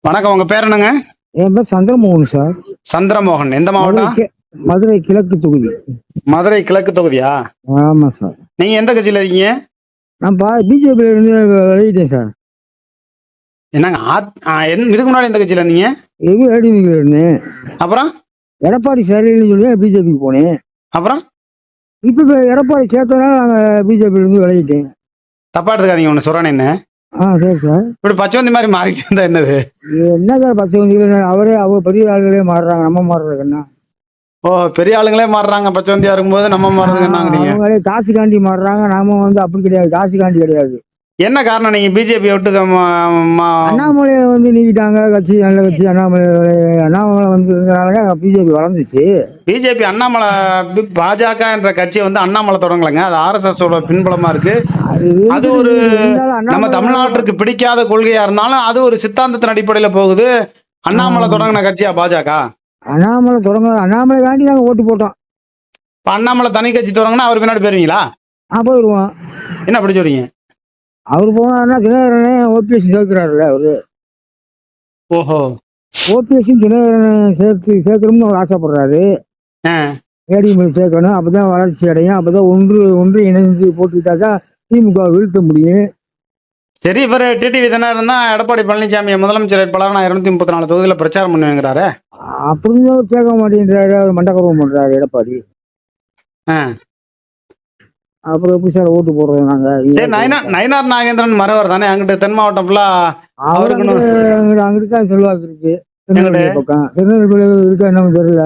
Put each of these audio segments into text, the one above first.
வணக்கம். உங்க பேர் என்னங்க? என் பேர் சந்திரமோகன் சார். சந்திரமோகன். எந்த மதுரை மாவட்டம்? மதுரை கிழக்கு தொகுதி. மதுரை கிழக்கு தொகுதியா? ஆமா சார். நீங்க எந்த கட்சியில இருக்கீங்க? நான் பிஜேபியில இருந்து வெளியிட்டேன் சார். என்னங்க இதுக்கு முன்னாடி எந்த கட்சியில இருந்தீங்க? ஏடிஎம்கேல இருந்தேன். அப்புறம் எடப்பாடி சரியில்லைன்னு சொல்லி பிஜேபிக்கு போனேன். அப்புறம் இப்ப எடப்பாடி சேர்த்தனால நாங்க பிஜேபியில இருந்து வெளியிட்டேன். தப்பா எடுத்துக்காதீங்க. ஒண்ணு சொல்றேன். என்ன சரி சார். இப்படி பச்சவந்தி மாதிரி மாறிட்டு இருந்தா என்னது? என்ன சார் 10 அவர் பெரிய ஆளுகளே மாறுறாங்க, நம்ம மாறுறது என்ன? ஓ, பெரிய ஆளுங்களே மாறுறாங்க பச்சவந்தியா இருக்கும்போது நம்ம மாறுறது என்னங்கிறீங்க? அவங்களே காசு காண்டி மாறுறாங்க, நாம அப்படி கிடையாது, காசு காண்டி கிடையாது. என்ன காரணம் நீங்க பிஜேபி விட்டு அண்ணாமலையை நீக்கிட்டாங்க. கட்சி நல்ல கட்சி. அண்ணாமலை இருந்தனால பிஜேபி வளர்ந்துச்சு. பிஜேபி அண்ணாமலை பாஜக என்ற கட்சியை அண்ணாமலை தொடங்கலங்க. அது RSS ஓட பின்புலமா இருக்கு. அது ஒரு நம்ம தமிழ்நாட்டுக்கு பிடிக்காத கொள்கையா இருந்தாலும் அது ஒரு சித்தாந்தத்தின் அடிப்படையில போகுது. அண்ணாமலை தொடங்கின கட்சியா பாஜக? அண்ணாமலை காண்டி நாங்க ஓட்டு போட்டோம். அண்ணாமலை தனி கட்சி தொடங்கினா அவர் பின்னாடி போயிருவீங்களா? போயிருவோம். என்ன அப்படி சொல்றீங்க? அவரு போனா தினகரனே ஓபிஎஸ் சேர்க்கிறாருல்ல அவரு. ஓஹோ. ஓபிஎஸ் தினகரனை சேர்க்கணும்னு அவர் ஆசைப்படுறாரு. ஏடிஎம்கே சேர்க்கணும், அப்பதான் வளர்ச்சி அடையும், அப்பதான் ஒன்று இணைந்து போட்டுக்கிட்டாதான் திமுக வீழ்த்த முடியும். சரி, இவர் டிடிவி தினகரன் தான் எடப்பாடி பழனிசாமி முதலமைச்சர் வேட்பாளர் நான் 234 தொகுதியில பிரச்சாரம் பண்ணுவேங்கிறாரு. அப்படின்னு சேர்க்க மாட்டேங்கிறாரு. அவர் மண்டகரம் பண்றாரு எடப்பாடி. அப்புறம் எப்படி சார் ஓட்டு போடுறோம் நாங்க? சரி, நயினார் நாகேந்திரன் மறவர் தானே? அங்கிட்டு தென் மாவட்டம் ஃபுல்லா அங்கிட்டு தான் செல்வாக்கு இருக்கு. திருநெல்வேலி பக்கம் திருநெல்வேலி இருக்கா என்னன்னு தெரியல.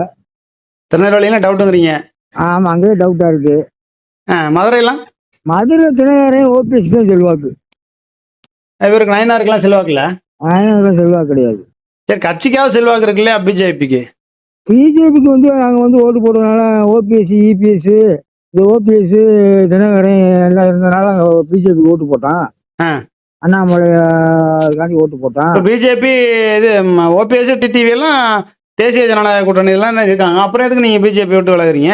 திருநெல்வேலியில டவுட்டுங்கிறீங்க? ஆமா, அங்கேயே டவுட்டா இருக்கு. மதுரையெல்லாம்? மதுரை தினகரன் ஓபிஎஸ் தான் செல்வாக்கு. இவருக்கு நயினாருக்கெல்லாம் செல்வாக்கு இல்ல? நயினாருக்கெல்லாம் செல்வாக்கு கிடையாது. சரி, கட்சிக்காவது செல்வாக்கு இருக்கு இல்லையா பிஜேபிக்கு? பிஜேபிக்கு நாங்க ஓட்டு போடுறதுனால ஓபிஎஸ் இபிஎஸ் இந்த ஓபிஎஸ் தினகரன் எல்லாம் இருந்ததுனால பிஜேபிக்கு ஓட்டு போட்டான். அண்ணாமலைக்காண்டி ஓட்டு போட்டான். பிஜேபி இது ஓபிஎஸ் டிடிவி எல்லாம் தேசிய ஜனநாயக கூட்டணி எல்லாம் இருக்காங்க. அப்புறம் எதுக்கு நீங்க பிஜேபி விட்டு விலகுறீங்க?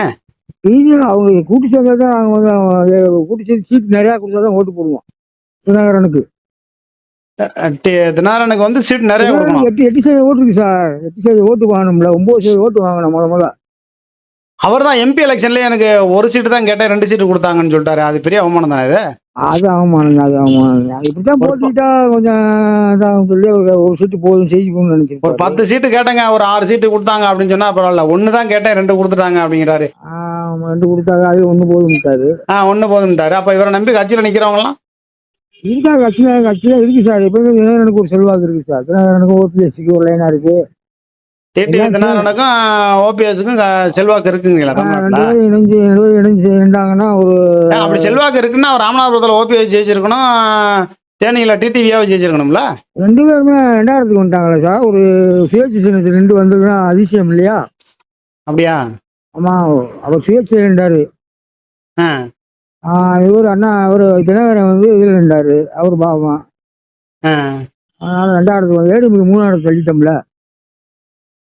அவங்க கூட்டு சேர்ந்தா தான் நாங்க கூட்டு சேர்ந்து சீட் நிறைய கொடுத்தாதான் ஓட்டு போடுவோம். தினகரனுக்கு சீட் நிறைய 8 ஓட்டு இருக்கு சார். 8 ஓட்டு வாங்கணும்ல, 9 ஓட்டு வாங்கணும் முதல்ல. அவர் தான் எம்பி எலெக்ஷன்ல எனக்கு ஒரு சீட்டு தான் கேட்டேன், 2 சீட்டு கொடுத்தாங்கன்னு சொல்லிட்டாரு. அது பெரிய அவமானம் தானே? அது அவமானம். இப்படித்தான் போட்டுக்கிட்டா கொஞ்சம் சொல்லி ஒரு சீட்டு போதும் செய்யணும்னு நினைச்சிருக்கேன். ஒரு 10 சீட்டு கேட்டேங்க, ஒரு 6 சீட்டு கொடுத்தாங்க அப்படின்னு சொன்னா பரவாயில்ல. 1 தான் கேட்டேன், 2 கொடுத்துட்டாங்க அப்படிங்கிறாரு. 2 கொடுத்தாங்க, அது 1 போதும்ட்டாரு. 1 போதும்ட்டாரு. அப்ப இவரை நம்பி கட்சியில நிக்கிறவங்க எல்லாம் இருக்காங்க. கட்சியில இருக்கு சார். எப்பவுமே தினகரனுக்கு ஒரு செல்வாக்கு இருக்கு சார். தினகரனுக்கு ஓபிஎஸ்க்கு ஒரு லைனா இருக்கு. தினகரனுக்கும் ஓபிஎஸ்க்கும் செல்வாக்கு இருக்குங்களா? இணைஞ்சாங்கன்னா ஒரு அப்படி செல்வாக்கு இருக்குன்னா ராமநாதபுரத்துல ஓபிஎஸ் ஜெயிச்சிருக்கணும், தேனியில டிடிவியாவது ஜெயிச்சிருக்கணும்ல. 2 பேருமே 2000க்கு வந்துட்டாங்களே சார். ஒரு சுயேட்சை சின்னத்துல 2 வந்ததுன்னா அதிசயம் இல்லையா? அப்படியா? ஆமா, அவர் சுயேட்சை இருந்தாரு. இவர் தினகரன் இதுல இருந்தாரு. அவரு பாவம். அதனால 2000 ஏடிஎம்கே 3ஆவது தள்ளிட்டோம்ல.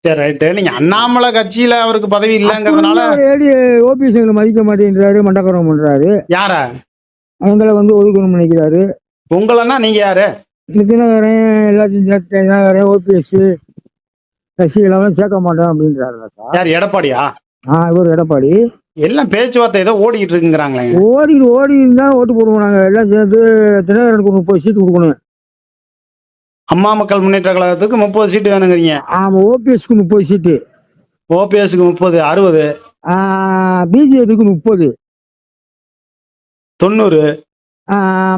சரி, ரைட்டு. நீங்க அண்ணாமலை கட்சியில அவருக்கு பதவி இல்லங்கிறதுனால ஓபிஎஸ் மதிக்க மாட்டேங்கிறாரு, மண்டகரம் பண்றாரு. யார? எங்களை ஒதுக்கணும் நினைக்கிறாரு. உங்களன்னா நீங்க யாரு? தினகரன் எல்லாத்தையும் தினகரன் ஓபிஎஸ் கட்சிகளெல்லாம் சேர்க்க மாட்டோம் அப்படின்றாரு சார். யார்? எடப்பாடியா? இவர் எடப்பாடி. எல்லாம் பேச்சுவார்த்தை ஏதோ ஓடிக்கிட்டு இருக்குங்கிறாங்களே. ஓடி இருந்தா ஓட்டு போடுவோம் நாங்க. எல்லாம் சேர்ந்து தினகரனுக்கு 30 சீட்டு கொடுக்கணும். அம்மா மக்கள் முன்னேற்ற கழகத்துக்கு 30 சீட்டு வேணுங்கிறீங்க? ஆமா, ஓபிஎஸ்க்கு 30 சீட்டு. ஓபிஎஸ்க்கு 30, 60. பிஜேபிக்கு 30, 90.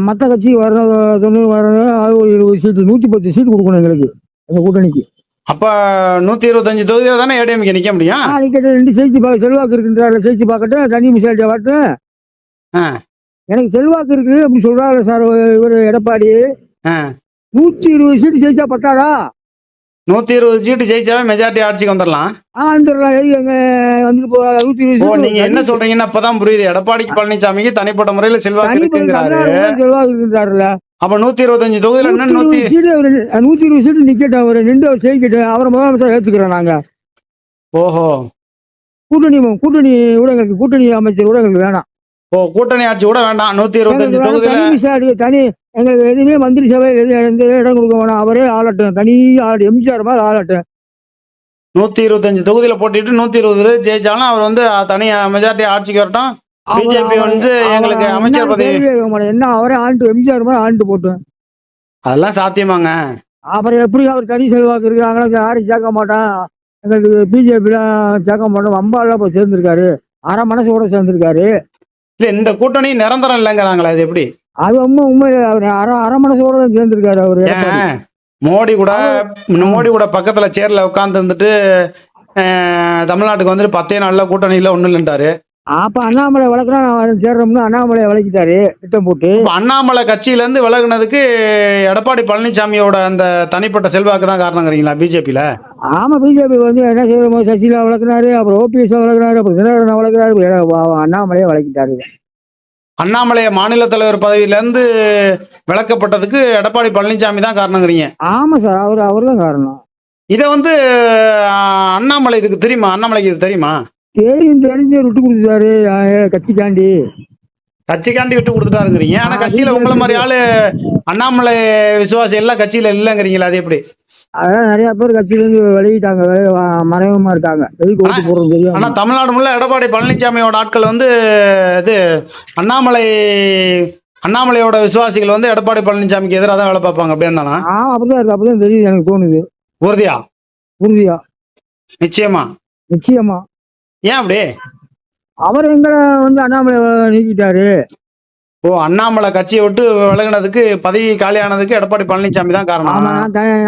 மற்ற கட்சி வரணும் 90 வரணும். அது ஒரு 20 சீட்டு, 110 சீட்டு கொடுக்கணும் எங்களுக்கு, அந்த கூட்டணிக்கு. அப்ப 125 தொகுதியில தானே ஏடிஎம்கே நிக்க முடியும்? நிக்கட்டும். 2 ஜெயிச்சு பார்க்க செல்வாக்கு இருக்குன்றாரு. ஜெயிச்சு பார்க்கட்டும், தனி மிசாலிட்டியா வரட்டும். எனக்கு செல்வாக்கு இருக்கு அப்படின்னு சொல்றாரு சார் இவர் எடப்பாடி. 120 சீட்டு ஜெயிச்சா பத்தாதா? 120 சீட்டு ஜெயிச்சாவே மெஜாரிட்டி ஆட்சிக்கு வந்துடலாம். நீங்க என்ன சொல்றீங்கன்னா அப்பதான் புரியுது. எடப்பாடி பழனிசாமிக்கு தனிப்பட்ட முறையில செல்வாக்கு இருக்குங்கிறாரு. அப்ப 125 தொகுதியில 120 சீட்டு நிக்கட்டும். அவர் நின்று ஜெயிக்கட்டும். அவரை முதலமைச்சர் ஏத்துக்கிறோம் நாங்க. ஓஹோ. கூட்டணி ஊடகங்களுக்கு, கூட்டணி அமைச்சர் ஊடகங்களுக்கு வேணாம். கூட்டணி ஆட்சி கூட வேண்டாம். 125 தொகுதியில எங்களுக்கு எதுவுமே மந்திரி சபை எந்த இடம் கொடுக்க வேணாம், அவரே ஆளட்டும், தனி ஆளட்டும், எம்ஜிஆர் மாதிரி ஆளட்டும். 125 தொகுதியில போட்டிட்டு 120 ஜெயிச்சாலும் அவர் வந்து தனி மெஜாரிட்டி ஆட்சிக்கு வரட்டும். பிஜேபி வந்து எங்களுக்கு அமைச்சர் பதவி. கேள்வி கேட்க மாட்டேன், என்ன அவரே ஆண்டு எம்ஜிஆர் மாதிரி ஆண்டு போட்டோம். அதெல்லாம் சாத்தியமாங்க? அப்புறம் எப்படி அவர் தனி செல்வாக்கு இருக்காங்களா, யாரும் சேர்க்க மாட்டான், எங்களுக்கு பிஜேபிலாம் சேர்க்க மாட்டோம், வம்பாலாம் போய் சேர்ந்திருக்காரு, அரை மனசோட சேர்ந்திருக்காரு. இல்ல இந்த கூட்டணி நிரந்தரம் இல்லைங்கிறாங்களா, இது எப்படி? அது உண்மை, அவர் அரை மனசோட தான் சேர்ந்திருக்காரு அவரு. மோடி கூட பக்கத்துல சேர்ல உட்கார்ந்து இருந்துட்டு தமிழ்நாட்டுக்கு வந்துட்டு 10 நாள்ல கூட்டணி இல்ல ஒண்ணு இல்லைன்றாரு. அப்ப அண்ணாமலை வளர்க்குறா நான் சேர்றோம்னு அண்ணாமலை விளக்கிட்டாரு திட்டம் போட்டு. அண்ணாமலை கட்சியில இருந்து விலகுனதுக்கு எடப்பாடி பழனிசாமியோட அந்த தனிப்பட்ட செல்வாக்கு தான் காரணங்கிறீங்களா பிஜேபியில? ஆமா, பிஜேபி வந்து என்ன செய்யறோமோ, சசிகலா வளர்க்குனாரு, அப்புறம் ஓபிஎஸ் வளர்க்குறாரு, அப்புறம் தினகரன் வளர்க்குறாரு, அண்ணாமலையை வளர்க்கிட்டாரு. அண்ணாமலைய மாநில தலைவர் பதவியில இருந்து விலக்கப்பட்டதுக்கு எடப்பாடி பழனிசாமி தான் காரணங்கிறீங்க? ஆமா சார், அவர் தான் காரணம். இத வந்து அண்ணாமலை இதுக்கு தெரியுமா? அண்ணாமலைக்கு இது தெரியுமா? தெரிஞ்சு விட்டு கொடுத்துட்டாரு கட்சிக்காண்டி விட்டு கொடுத்துட்டாருங்கிறீங்க. ஆனா கட்சியில உங்களை மாதிரி ஆளு அண்ணாமலை விசுவாசி எல்லாம் கட்சியில இல்லங்கிறீங்களா, அது எப்படி? அதான் நிறைய பேர் கட்சியில இருந்து வெளியிட்டாங்க, மறைமுகமா இருக்காங்க. ஆனா தமிழ்நாடு முள்ள எடப்பாடி பழனிசாமியோட ஆட்கள் வந்து இது அண்ணாமலையோட விசுவாசிகள் வந்து எடப்பாடி பழனிசாமிக்கு எதிராக தான் வேலை பார்ப்பாங்க. அப்படியே இருந்தாலும் அப்படிதான் இருக்கு, அப்படிதான் தெரியுது எனக்கு தோணுது. உறுதியா நிச்சயமா ஏன் அப்படி? அவர் எங்களை வந்து அண்ணாமலை நீக்கிட்டாரு. அண்ணாமலை கட்சியை விட்டு விலகினதுக்கு, பதவி காலியானதுக்கு எடப்பாடி பழனிசாமி தான் காரணம்.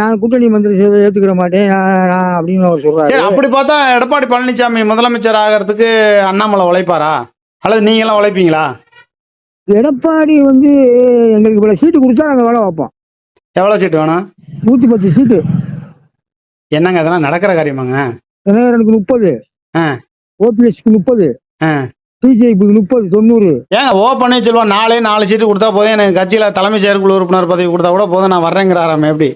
நான் கூட்டணி மந்திரி ஏத்துக்கிற மாட்டேன் அப்படின்னு அவர் சொல்றாரு. சரி, அப்படி பார்த்தா எடப்பாடி பழனிசாமி முதலமைச்சர் ஆகிறதுக்கு அண்ணாமலை உழைப்பாரா, அல்லது நீங்க எல்லாம் உழைப்பீங்களா? எடப்பாடி வந்து எங்களுக்கு இவ்வளவு சீட்டு கொடுத்தா நாங்க வேலை வைப்போம். எவ்வளவு சீட்டு வேணும்? 110 சீட்டு. என்னங்க அதெல்லாம் நடக்கிற காரியமாங்க? தினகரனுக்கு 30, ஓபிஎஸ்க்கு 30, பிஜேபிக்கு 30, 90. ஏங்க ஓ பன்னீர்செல்வம் 4 சீட்டு கொடுத்தா போதும், எனக்கு கட்சியில தலைமை செயற்குழு உறுப்பினர் பதவி கொடுத்தா கூட போதும், நான் வர்றேங்கிறாராமே, எப்படி?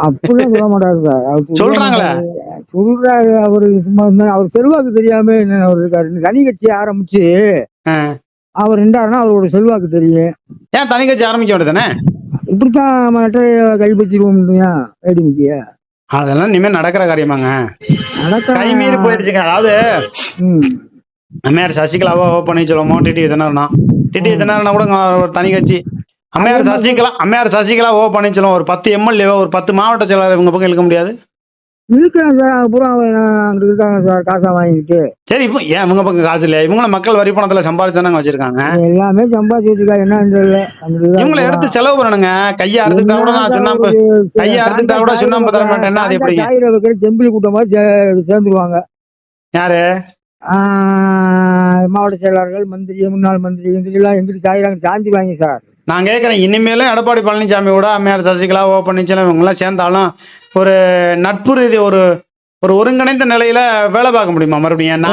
அப்படிலாம் சொல்ல மாட்டாரு சார். சொல்றாங்களே, சொல்றாரு. அவரு சும்மா அவர் செல்வாக்கு தெரியாம என்ன அவர் இருக்காரு. தனி கட்சி ஆரம்பிச்சு அவர் ரெண்டாருன்னா அவரோட செல்வாக்கு தெரியும். ஏன் தனி கட்சி ஆரம்பிக்க வேண்டியதானே? இப்படித்தான் மற்ற கைப்பற்றிடுவோம் ஏடிமிக்கிய. அதெல்லாம் இனிமே நடக்கிற காரியமாங்க? கை மீறி போயிருச்சுங்க. அதாவது அம்மையார் சசிகலாவோ பன்னீர்செல்வமோ டிடி தினகரனா கூட ஒரு தனி கட்சி. அம்மையார் சசிகலா ஓ பன்னீர்செல்வம் ஒரு 10 எம்எல்ஏ, ஒரு 10 மாவட்ட செயலாளர் இவங்க பக்கம் இழுக்க முடியாது. இருக்கிறாங்க சார், அப்புறம் அங்க இருக்காங்க சார், காசா வாங்கிட்டு. சரி, இப்போ ஏன் இவங்க பக்கம் காசு இல்லையா? இவங்களும் மக்கள் வரி பணத்துல சம்பாதிச்சு தானே வச்சிருக்காங்க. எல்லாமே சம்பாதிச்சு வச்சிருக்காங்க, என்னன்னு தெரியல. இவங்களை எடுத்து செலவு பண்ணணுங்க. கையா அறுத்துட்டா கூட சுண்ணாம்பு தர மாட்டேன்னா அது எப்படி? செம்பிலி கூட்டம் மாதிரி சேர்ந்துருவாங்க. யாரு? மாவட்ட செயலாளர்கள், மந்திரி, முன்னாள் மந்திரி எல்லாம் எங்கிட்டு சாயிறாங்க, சாஞ்சிருவாங்க சார். நான் கேட்கறேன், இனிமேலும் எடப்பாடி பழனிசாமியோட அம்மையார் சசிகலா ஓ பன்னீர்செல்வம் இவங்க எல்லாம் சேர்ந்தாலும் ஒரு நட்பு ரீதி ஒரு ஒருங்கிணைந்த நிலையில வேலை பார்க்க முடியுமா? மறுபடியும்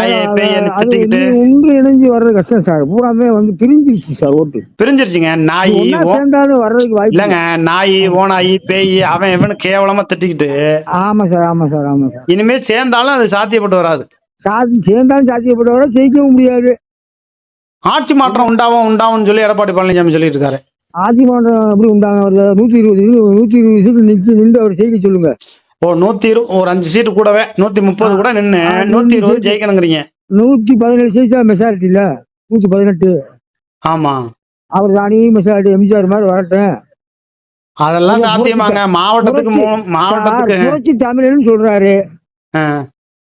ஒன்று இணைஞ்சு வர்றது கஷ்டம் சார். பூராமே வந்து பிரிஞ்சிருச்சு சார், ஓட்டு பிரிஞ்சிருச்சுங்க. நாய் சேர்ந்தாலும் வர்றதுக்கு வாய்ப்பு இல்லைங்க. நாய், ஓனாயி, பேய், அவன் இவனு கேவலமா திட்டிக்கிட்டு. ஆமா சார். இனிமே சேர்ந்தாலும் அது சாத்தியப்பட்டு வராது. சேர்ந்தாலும் சாத்தியப்பட்டு வர, ஜெயிக்கவும் முடியாது. ஆட்சி மாற்றம் உண்டாவும் சொல்லி எடப்பாடி பழனிசாமி சொல்லிட்டு இருக்காரு. ஆட்சி மாற்றம் எப்படி உண்டாங்க? 120 சீட்டு நின்று அவர் ஜெயிக்க சொல்லுங்க. 120, ஒரு 5 சீட்டு கூடவே 130 கூட நின்று 120 ஜெயிக்கணுங்கிறீங்க. 117 சீட்டா மெஜாரிட்டி இல்ல, 118. ஆமா, அவர் தானே மெஜாரிட்டி எம்ஜிஆர் மாதிரி வரட்டும். அதெல்லாம் சாத்தியமாங்க? மாவட்டத்துக்கு புரட்சி தமிழன்னு சொல்றாரு,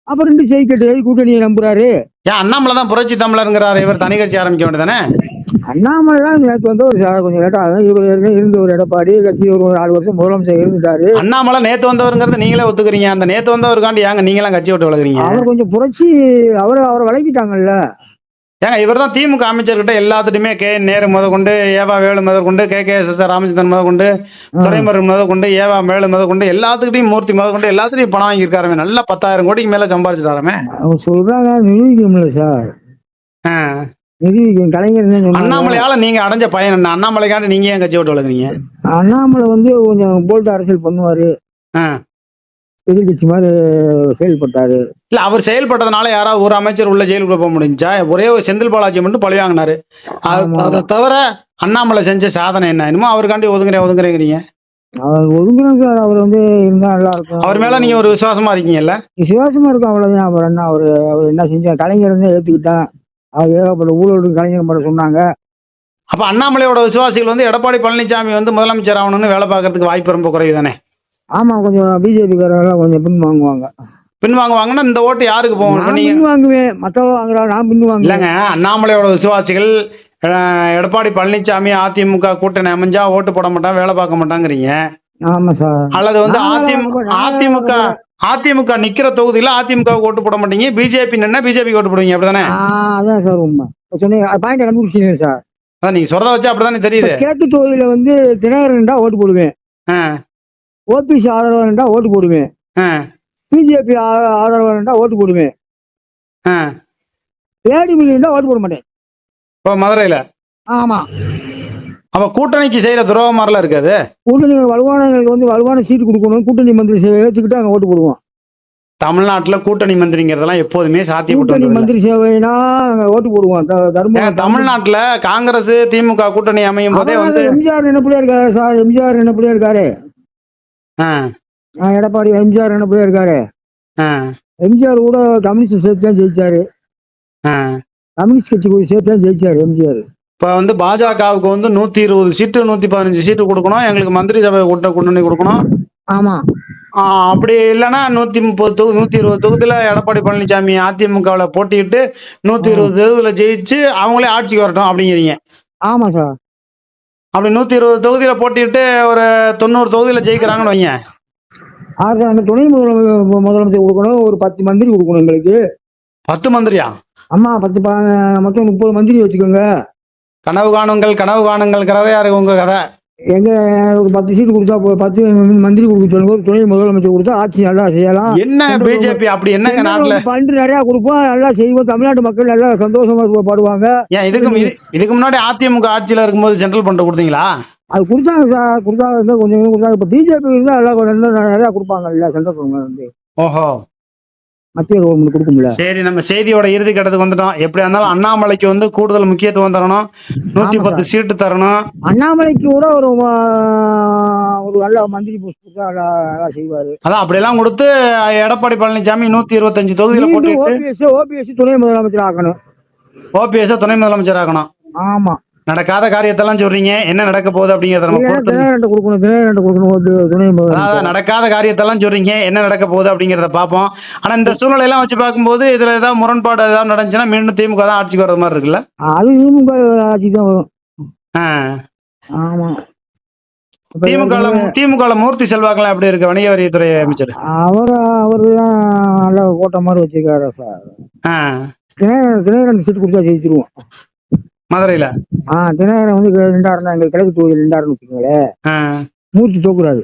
அப்புறம் 2 ஜெயிக்கட்டு கூட்டணியை நம்புறாரு. ஏன் அண்ணாமலை தான் புரட்சி தமிழருங்கிறாரு, இவர் தனி கட்சி ஆரம்பிக்க வேண்டியதானே? அண்ணாமலை தான் நேற்று வந்து கொஞ்சம் லேட்டா இவர் இருந்த ஒரு எடப்பாடி கட்சி ஒரு 4 வருஷம் முதலமைச்சர் இருந்துட்டாரு. அண்ணாமலை நேத்து வந்தவருங்கிறது நீங்களே ஒத்துக்கிறீங்க. அந்த நேத்து வந்தவருக்காண்டி ஏங்க நீங்களாம் கட்சி விட்டு விலகுறீங்க? அவர் கொஞ்சம் புரட்சி, அவரை விளக்கிட்டாங்கல்ல. ஏங்க இவர் தான் திமுக அமைச்சர்கிட்ட எல்லாத்துட்டுமே நேரு முதற்கொண்டு, ஏவா வேலு முதற்கொண்டு, KKS ராமச்சந்திரன் முதற்கொண்டு, துரைமுருகன் முதற்கொண்டு, ஏவா வேலு முதற்கொண்டு, எல்லாத்துக்கிட்டையும் மூர்த்தி முதற்கொண்டு எல்லாத்துட்டையும் பணம் வாங்கியிருக்காருமே. நல்லா 10,000 கோடிக்கு மேல சம்பாதிச்சிட்டாருமே. அவர் சொல்றாங்க, நிரூபிக்கணும்ல சார். கலைஞர் அண்ணாமலையால நீங்க அடைஞ்ச பயன் என்ன? அண்ணாமலைக்காண்டி நீங்க ஏன் கட்சி விட்டு விலகுறீங்க? அண்ணாமலை வந்து கொஞ்சம் போல்ட் அரசியல் பண்ணுவாரு, எதிர்கட்சி மாதிரி செயல்பட்டாரு. இல்ல அவர் செயல்பட்டதுனால யாராவது ஒரு அமைச்சர் உள்ள ஜெயிலுக்குள்ள போக முடிஞ்சா? ஒரே ஒரு செந்தில் பாலாஜி மட்டும் பழி வாங்கினாரு. ஆமா. அதை தவிர அண்ணாமலை செஞ்ச சாதனை என்ன? என்னமோ அவருக்காண்டி ஒதுங்குறேங்கிறீங்க. அவர் ஒதுங்கணும் சார். அவர் வந்து இருந்தா நல்லா இருக்கும். அவர் மேல நீங்க ஒரு விசுவாசமா இருக்கீங்கல்ல? விசுவாசமா இருக்கும், அவ்வளவுதான். அவர் என்ன அவர் என்ன செஞ்சார்? கலைஞர் வந்து ஏத்துக்கிட்டான். அவர் ஏகப்பட்ட ஊழல் கலைஞர் பண்ண சொன்னாங்க. அப்ப அண்ணாமலையோட விசுவாசிகள் வந்து எடப்பாடி பழனிசாமி வந்து முதலமைச்சர் ஆகணும்னு வேலை பார்க்கறதுக்கு வாய்ப்பு ரொம்ப குறைவு தானே? ஆமா, கொஞ்சம் பிஜேபி காரங்க கொஞ்சம் பின் வாங்குவாங்க. பின் வாங்குவாங்கன்னா இந்த ஓட்டு யாருக்கு போகும்? இப்ப நான் நீங்க பின் வாங்குவேன், மத்தவங்க வாங்குறா, நான் பின் வாங்குவேன். இல்லங்க, அண்ணாமலையோட விசுவாசிகள் எடப்பாடி பழனிசாமி அதிமுக கூட்டணி அமைஞ்சா ஓட்டு போட மாட்டான், வேலை பார்க்க மாட்டாங்கிறீங்க. ஆமா சார். அல்லது வந்து நான் வேலை வாங்க போறேன், நான் வேலை வாங்க போறேன். அதிமுக நிக்கிற தொகுதியில அதிமுக ஓட்டு போட மாட்டீங்க, பிஜேபி நின்னா பிஜேபி ஓட்டு போடுவீங்க, அப்படிதானே? அதான் சார் உண்மை. இப்ப சொன்னீங்க, பாயிண்ட் கண்டுபிடிச்சீங்க சார். அதான் நீங்க சொல்றத வச்சு அப்படிதானே தெரியுது. இப்ப கிழக்கு தொகுதியில வந்து தினகரன்டா ஓட்டு போடுவேன், ஆ, ஓபிசி ஆதரவாளன்டா ஓட்டு போடுவேன், ஆ, பிஜேபி ஆதரவாளன்டா ஓட்டு போடுவேன், ஆ. ஏடிமிகா ஓட்டு போட மாட்டேன். இப்போ மதுரையில ஆமா, அப்ப கூட்டணிக்கு செய்யற துரோகம் மாதிரிலாம் இருக்காது. கூட்டணி வலுவானவங்களுக்கு வந்து வலுவான சீட்டு கொடுக்கணும், கூட்டணி மந்திரி சேவை வச்சுக்கிட்டு அங்க ஓட்டு போடுவோம். தமிழ்நாட்டுல கூட்டணி மந்திரிங்கிறதெல்லாம் எப்போதுமே சாத்தியப்பட்டு கூட்டணி வந்ததில்ல. மந்திரி சேவைனா அங்க ஓட்டு போடுவோம். ஏன் தமிழ்நாட்டுல காங்கிரஸ் திமுக கூட்டணி அமையும் போதே வந்து எம்ஜிஆர் நினைப்புல இருக்காரு சார். எம்ஜிஆர் நினைப்புல இருக்காரு. ஆ, எடப்பாடி எம்ஜிஆர் நினைப்புல இருக்காரு. ஆ, எம்ஜிஆர் கூட கம்யூனிஸ்ட் சேர்த்து தான் ஜெயிச்சாரு. ஆ. கம்யூனிஸ்ட் கட்சி கூட சேர்த்து தான் ஜெயிச்சாரு எம்ஜிஆர். இப்ப வந்து பாஜகவுக்கு வந்து 120 சீட்டு 115 சீட்டு கொடுக்கணும், எங்களுக்கு மந்திரி சபை கூட்டணி கொடுக்கணும். ஆமா, அப்படி இல்லைன்னா 130 120 தொகுதியில எடப்பாடி பழனிசாமி அதிமுகவுல போட்டிட்டு 120 தொகுதியில ஜெயிச்சு அவங்களே ஆட்சிக்கு வரட்டும் அப்படிங்கிறீங்க. ஆமா சார். அப்படி 120 தொகுதியில போட்டிட்டு ஒரு 90 தொகுதியில ஜெயிக்கிறாங்கன்னு வைங்க. அரசாங்க துணை முதலமைச்சர் கொடுக்கணும், ஒரு 10 மந்திரி கொடுக்கணும் எங்களுக்கு. 10 மந்திரியா? ஆமா, 10 மொத்தம் 30 மந்திரி வச்சுக்கோங்க. கனவு காணுங்கள் கதையா இருக்கு உங்க கதை. எங்க ஒரு 10 சீட்டு கொடுத்தா 10 மந்திரி கொடுக்க சொல்லுங்க, ஒரு துணை முதலமைச்சர் கொடுத்தா ஆட்சி நல்லா செய்யலாம். என்ன பிஜேபி அப்படி என்னங்க நாட்டுல பண்டு நிறைய கொடுப்போம், நல்லா செய்வோம். தமிழ்நாட்டு மக்கள் நல்லா சந்தோஷமா படுவாங்க. ஏன் இதுக்கு முன்னாடி அதிமுக ஆட்சியில இருக்கும்போது சென்ட்ரல் ஃபண்ட் கொடுத்தீங்களா? அது கொடுத்தாங்க சார், கொடுத்தாங்க, கொஞ்சம் கொடுத்தாங்க. இப்ப பிஜேபி இருந்தா நல்லா நிறைய கொடுப்பாங்கல்ல சென்ட்ரல் கவர்மெண்ட் வந்து. ஓஹோ, மத்திய கவர்மெண்ட் கொடுக்கும்ல. சரி, நம்ம செய்தியோட இறுதி கட்டத்துக்கு வந்துட்டோம். எப்படியா இருந்தாலும் அண்ணாமலைக்கு வந்து கூடுதல் முக்கியத்துவம் தரணும், 110 சீட்டு தரணும். அண்ணாமலைக்கு கூட ஒரு நல்ல மந்திரி போஸ்ட் கொடுத்தா நல்லா செய்வாரு. அதான் அப்படியெல்லாம் கொடுத்து எடப்பாடி பழனிசாமி 125 தொகுதியில போட்டு ஓபிஎஸ் துணை முதலமைச்சர் ஆக்கணும். ஓபிஎஸ் துணை முதலமைச்சர் ஆகணும். ஆமா, நடக்காத காரியத்தெல்லாம் சொல்றீங்க, என்ன நடக்க போகுது அப்படிங்கறத நம்ம தினகரன் கொடுக்கணும் துணை முதலமைச்சர். அதாவது நடக்காத காரியத்தெல்லாம் சொல்றீங்க, என்ன நடக்க போகுது அப்படிங்கறத பாப்போம். ஆனா இந்த சூழ்நிலை எல்லாம் வச்சு பார்க்கும்போது இதுல ஏதாவது முரண்பாடு ஏதாவது நடந்துச்சுன்னா மீண்டும் திமுக தான் ஆட்சிக்கு வர்றது மாதிரி இருக்குல்ல? அது திமுக ஆட்சி தான் வரும். ஆமா, திமுக மூர்த்தி செல்வாக்கெல்லாம் எப்படி இருக்கு? வணிக வரித்துறை அமைச்சர் அவருதான் நல்லா கோட்டை மாதிரி வச்சிருக்காரு சார். தினகரன் சீட்டு கொடுத்தா ஜெயிச்சிருவோம் மதுரையில. தினகரன் வந்து 2 எங்க கிழக்கு தொகுதியில் 2 வச்சுக்கோங்களேன். மூர்த்தி தோக்குறாரு.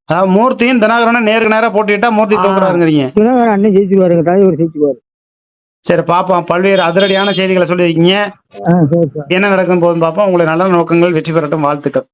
அதாவது மூர்த்தியும் தினகரனும் நேருக்கு நேரா போட்டிட்டா மூர்த்தி தோக்குறாருங்கிறீங்க. தினகரன் அண்ணன் ஜெயிச்சிருவாரு, எங்க தலைவர் ஜெயிச்சிருவாரு. சரி, பாப்போம். பல்வேறு அதிரடியான செய்திகளை சொல்லியிருக்கீங்க. என்ன நடக்கும் போதும் பாப்போம். உங்களை நல்ல நோக்கங்கள் வெற்றி பெறட்டும். வாழ்த்துக்கள்.